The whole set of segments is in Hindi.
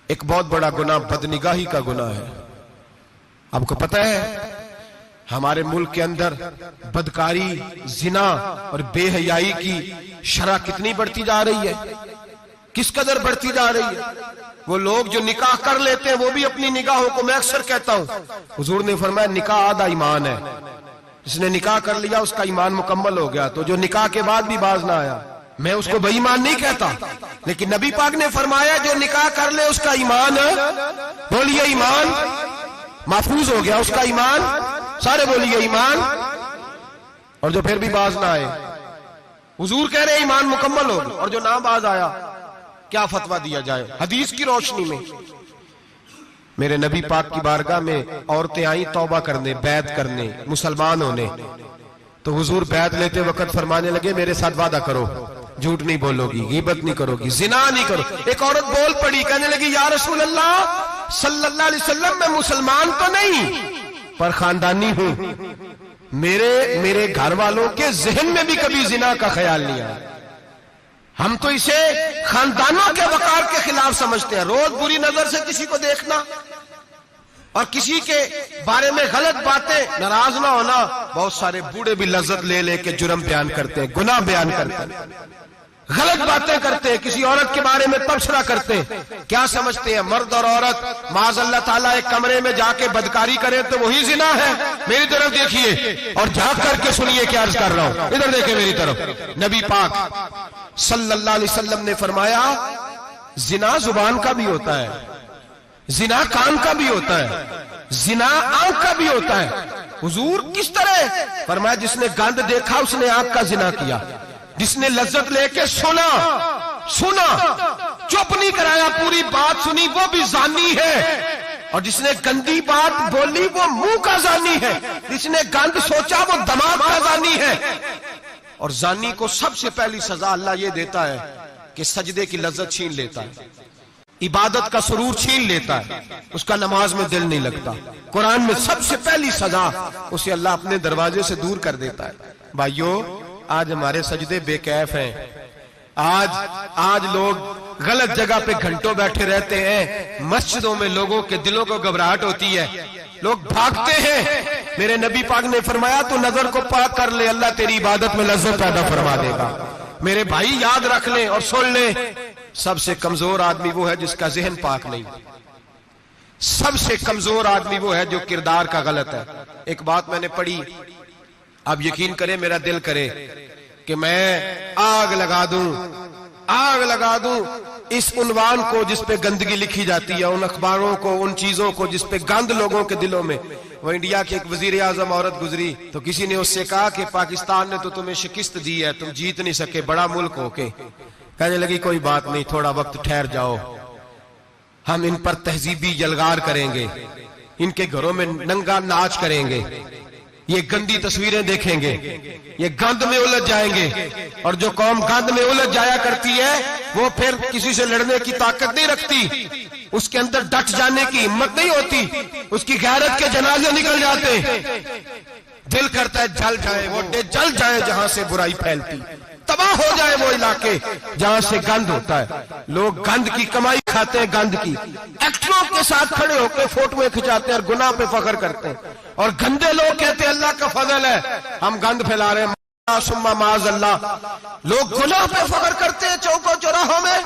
एक बहुत बड़ा गुनाह बदनिगाही का गुनाह है। आपको पता है हमारे मुल्क के अंदर बदकारी, जिना और बेहयाई की शरह कितनी बढ़ती जा रही है, किस कदर बढ़ती जा रही है। वो लोग जो निकाह कर लेते हैं वो भी अपनी निगाहों को, मैं अक्सर कहता हूं, हुजूर ने फरमाया निकाह आधा ईमान है। जिसने निकाह कर लिया उसका ईमान मुकम्मल हो गया। तो जो निकाह के बाद भी बाज ना आया, मैं उसको बेईमान नहीं कहता, लेकिन नबी पाक ने फरमाया जो निकाह कर ले उसका ईमान, बोलिए ईमान महफूज हो गया, उसका ईमान, सारे बोलिए ईमान। और जो फिर भी बाज ना आए, हुजूर कह रहे ईमान मुकम्मल हो गया। और जो ना बाज आया, क्या फतवा दिया जाए हदीस की रोशनी में। मेरे नबी पाक की बारगाह में औरतें आई तौबा करने, बैत करने, मुसलमान होने। तो हुजूर बैत लेते वक्त फरमाने लगे मेरे साथ वादा करो, झूठ नहीं बोलोगी, गीबत नहीं करोगी, जिना नहीं करो। एक औरत बोल पड़ी, कहने लगी या रसूल अल्लाह सल्लल्लाहु अलैहि वसल्लम, मैं मुसलमान तो नहीं पर खानदानी हूं, मेरे घर वालों के जहन में भी कभी जिना का ख्याल नहीं आया। हम तो इसे खानदानों के वकार के खिलाफ समझते हैं। रोज बुरी नजर से किसी को देखना और किसी के बारे में गलत बातें, नाराज ना होना। बहुत सारे बूढ़े भी लज्जत ले लेके जुर्म बयान करते हैं, गुनाह बयान करते हैं, गलत बातें करते हैं, किसी औरत के बारे में तबसरा करते हैं। क्या समझते हैं मर्द और औरत माज़ अल्लाह ताला एक कमरे में जाके बदकारी करें तो वही जिना है? मेरी तरफ देखिए और झांक करके सुनिए क्या अर्ज कर रहा हूं, इधर देखिए मेरी तरफ। नबी पाक सल्लल्लाहु अलैहि वसल्लम ने फरमाया जिना जुबान का भी होता है, जिना कान का भी होता है, जिना आंख का भी होता है। हुजूर किस तरह? फरमाया जिसने गंद देखा उसने आंख का जिना किया, जिसने लज्जत लेके सुना, चुप नहीं कराया, पूरी बात सुनी, वो भी जानी है। और जिसने गंदी बात बोली वो मुंह का जानी है, जिसने गंद सोचा वो दिमाग का जानी है। और जानी को सबसे पहली सजा अल्लाह ये देता है कि सजदे की लज्जत छीन लेता है, इबादत का सुरूर छीन लेता है, उसका नमाज में दिल नहीं लगता। कुरान में सबसे पहली सजा उसे अल्लाह अपने दरवाजे से दूर कर देता है। भाइयों आज हमारे सजदे बेकैफ हैं, आज लोग गलत जगह पे घंटों बैठे रहते हैं। मस्जिदों में लोगों के दिलों को घबराहट होती है, लोग भागते हैं। मेरे नबी पाक ने फरमाया तू नजर को पाक कर ले, अल्लाह तेरी इबादत में लज्जत पैदा फरमा देगा। मेरे भाई याद रख ले और सुन ले, सबसे कमजोर आदमी वो है जिसका जहन पाक नहीं, सबसे कमजोर आदमी वो है जो किरदार का गलत है। एक बात मैंने पढ़ी, आप यकीन करें मेरा दिल करे कि मैं आग लगा दूं इस उन्वान को जिस पे गंदगी लिखी जाती है, उन अखबारों को, उन चीजों को जिस पे गंद लोगों के दिलों में। वो इंडिया की एक वजीर आजम औरत गुजरी तो किसी ने उससे कहा कि पाकिस्तान ने तो तुम्हें शिकस्त दी है, तुम जीत नहीं सके बड़ा मुल्क होके। कहने लगी कोई बात नहीं, थोड़ा वक्त ठहर जाओ, हम इन पर तहजीबी यलगार करेंगे, इनके घरों में नंगा नाच करेंगे, ये गंदी तस्वीरें देखेंगे, ये गंद में उलझ जाएंगे। और जो कौम गंद में उलझ जाया करती है वो फिर किसी से लड़ने की ताकत नहीं रखती, उसके अंदर डट जाने की हिम्मत नहीं होती, उसकी गैरत के जनाजे निकल जाते। दिल करता है जल जाए वो जल जाए जहां से बुराई फैलती, तबाह हो जाए वो इलाके जहां से गंद होता है। लोग गंद की कमाई खाते हैं, गंद की। एक्टरों के साथ खड़े होकर फोटोएं खिंचाते हैं और गुनाह पे फख्र करते हैं। और गंदे लोग कहते हैं अल्लाह का फजल है हम गंद फैला रहे हैं, सुम्मा माज अल्लाह। लोग गुनाह पे फख्र करते हैं चौकों चौराहों में।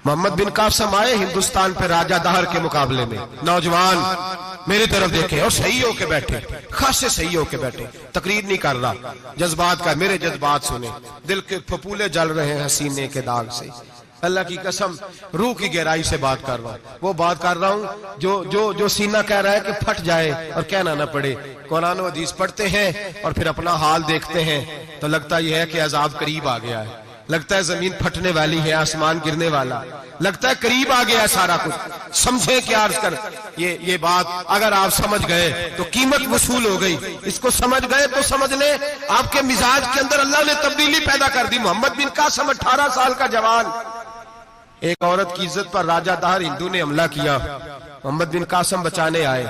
मोहम्मद बिन कासिम आए हिंदुस्तान पे राजा दहर के मुकाबले में, नौजवान मेरी तरफ देखे और सही होके बैठे, खासे सही होके बैठे, तकरीर नहीं कर रहा, जज्बात का, मेरे जज्बात सुने, दिल के फपूले जल रहे हैं सीने के दाग से। अल्लाह की कसम रूह की गहराई से बात कर रहा हूं, वो बात कर रहा हूं जो सीना कह रहा है कि फट जाए और कहना ना पड़े। कुरान और हदीस पढ़ते हैं और फिर अपना हाल देखते हैं तो लगता यह है कि अजाब करीब आ गया है, लगता है जमीन फटने वाली है, आसमान गिरने वाला, लगता है करीब आ गया सारा कुछ। समझे क्या अर्ज कर, ये बात अगर आप समझ गए तो कीमत वसूल हो गई। इसको समझ गए तो समझ ले आपके मिजाज के अंदर अल्लाह ने तब्दीली पैदा कर दी। मोहम्मद बिन कासिम 18 साल का जवान, एक औरत की इज्जत पर राजा दहर हिंदू ने हमला किया, मोहम्मद बिन कासिम बचाने आए।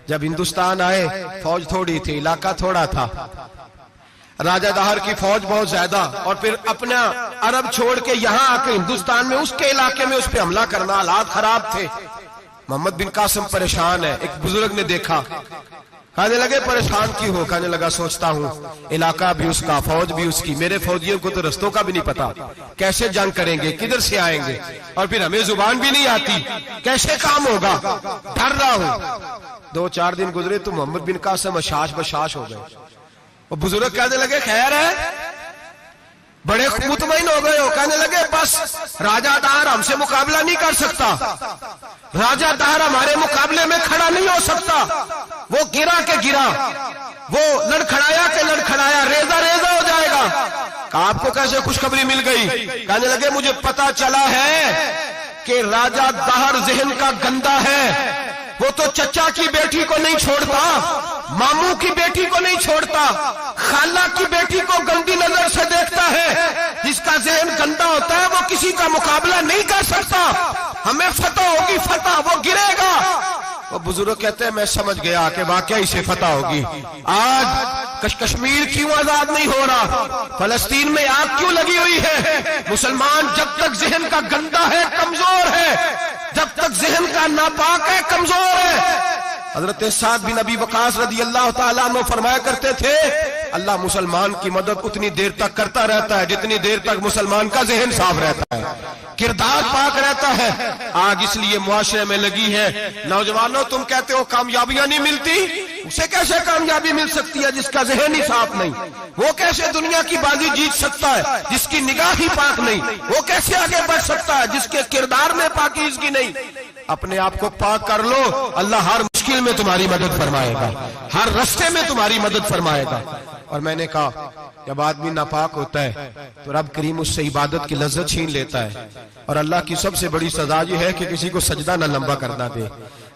जब हिंदुस्तान आए फौज थोड़ी थी, इलाका थोड़ा था, राजा दाहर की फौज बहुत ज्यादा, और फिर अपना अरब छोड़ के यहां आके हिंदुस्तान में उसके इलाके में उस पर हमला करना, हालात खराब थे। मोहम्मद बिन कासिम परेशान है। एक बुजुर्ग ने देखा, कहने लगे परेशान क्यों हो? कहने लगा सोचता हूं इलाका भी उसका, फौज भी उसकी, मेरे फौजियों को तो रस्तों का भी नहीं पता, कैसे जंग करेंगे, किधर से आएंगे, और फिर हमें जुबान भी नहीं आती, कैसे काम होगा, डर रहा हूं। 2-4 दिन गुजरे तो मोहम्मद बिन कासिम अशाश बशाश हो गए। वो बुजुर्ग कहने लगे खैर है? बड़े मुतमईन हो गए हो? कहने लगे बस राजा दाहर हमसे मुकाबला नहीं कर सकता, राजा दाहर हमारे मुकाबले में खड़ा नहीं हो सकता, वो गिरा के गिरा, वो लड़खड़ाया के लड़खड़ाया, रेजा रेजा हो जाएगा। आपको कैसे खुशखबरी मिल गई? कहने लगे मुझे पता चला है कि राजा दाहर जहन का गंदा है, वो तो चचा की बेटी को नहीं छोड़ता, मामू की बेटी को नहीं छोड़ता, खाला की बेटी को गंदी नजर से देखता है। जिसका जहन गंदा होता है वो किसी का मुकाबला नहीं कर सकता, हमें फतह होगी, फतह, वो गिरेगा। वो बुजुर्ग कहते हैं मैं समझ गया कि वाकई से फतह होगी। आज कश्मीर क्यों आजाद नहीं हो रहा, फलस्तीन में आग क्यों लगी हुई है? मुसलमान जब तक जहन का गंदा है, कमजोर है, जब तक जहन का नापाक है, कमजोर है। हजरत साद बिन अबी वकास रदी अल्लाह ताला अन्हु फरमाया करते थे, अल्लाह मुसलमान की मदद उतनी देर तक करता रहता है जितनी देर तक मुसलमान का जहन साफ रहता है, किरदार पाक रहता है। आग इसलिए मुआशरे में लगी है। नौजवानों तुम कहते हो कामयाबियां नहीं मिलती, उसे कैसे कामयाबी मिल सकती है जिसका जहन ही साफ नहीं? वो कैसे दुनिया की बाजी जीत सकता है जिसकी निगाह ही पाक नहीं? वो कैसे आगे बढ़ सकता है जिसके किरदार में पाकीज़गी नहीं? अपने आप को पाक कर लो, अल्लाह हर मुश्किल में तुम्हारी मदद फरमाएगा, हर रास्ते में तुम्हारी मदद फरमाएगा। और मैंने कहा जब आदमी नापाक होता है तो रब करीम उससे इबादत की लज्जत छीन लेता है, और अल्लाह की सबसे बड़ी सजा ये है कि किसी को सजदा न लंबा करना दे।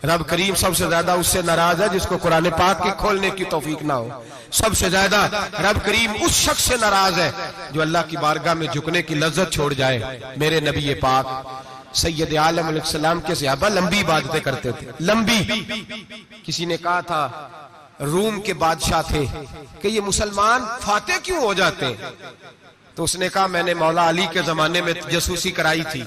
रब करीम सबसे ज्यादा उससे नाराज है जिसको कुरान पाक के खोलने की तौफीक ना हो। सबसे ज्यादा रब करीम उस शख्स से नाराज है जो अल्लाह की बारगाह में झुकने की लज्जत छोड़ जाए। मेरे नबी पाक सैयद आलम अलैहिस्सलाम के सहाबा लंबी इबादतें करते थे, लंबी। किसी ने कहा था रूम के बादशाह थे कि ये मुसलमान फाते क्यों हो जाते हैं? तो उसने कहा मैंने मौला अली के जमाने में जासूसी कराई थी,